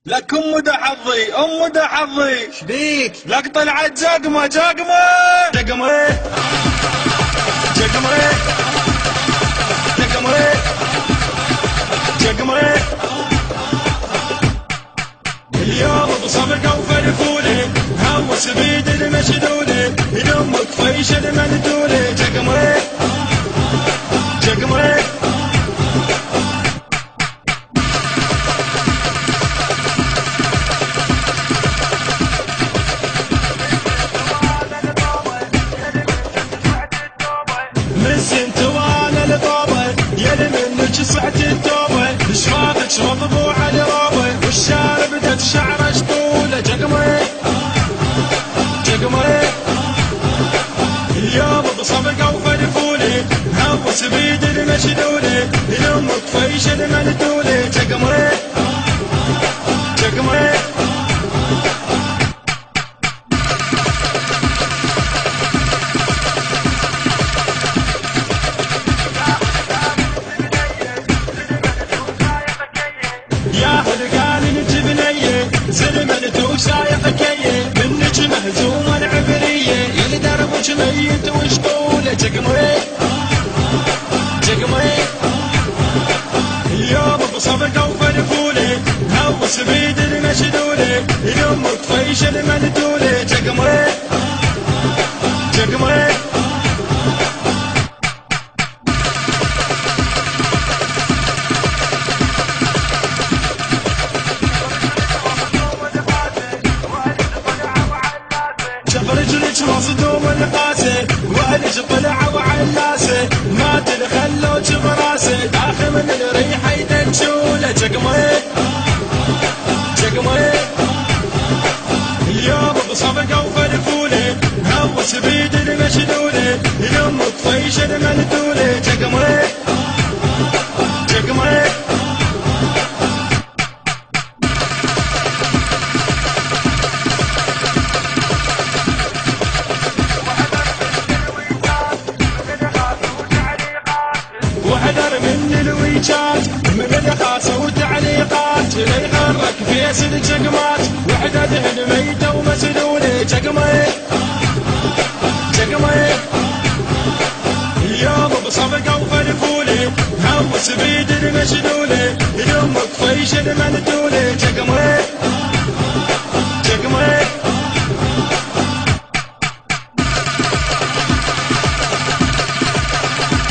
لك ده حظي ده حظي. شبيك؟ لك طلعت جقمة جقمة جقمة جقمة جقمة جقمة. اليوم بصفقة وفرفولي هوس بيد المشدولي يدمك فيش المندولي جقمة جقمة. مسنت وانا الطوبة يلي منك سعت التوبة شراطك شرب على روبة والشارب بدت شعره شطولة جقمة جقمة. اليوم بصفقة وفرفولي هوس بيد المشدولي يلمك فيش المندولي جقمة جقمة. يا هلقاني الجبنية زلمنت وسايق كيه منك مهزومة العبرية يلي دربك ميت وشطولة جقمة جقمة. اليوم بصفقة وفرفولي هوس بيد المشدولي يلمك فيش المندولي جقمة جقمة. شاف رجلك مصدوم القاسي وعلج طلع وعلاسه ما تدخلوش براسه داخل من الريحه يدنشوله جقمه جقمه. اليوم بصفقه وفرفوله هوس بيد المشدوله يلمك فيش المندوله جقمه جقمه. وحذر من الويجات من الخاصة وتعليقات اللي يحرك فيس الجقمات وحدة دهن ميتة ومسلولة جقمة جقمة. اليوم بصفقة وفرفولي هوس بيد المشلولة يلمك فيش المندولة جقمة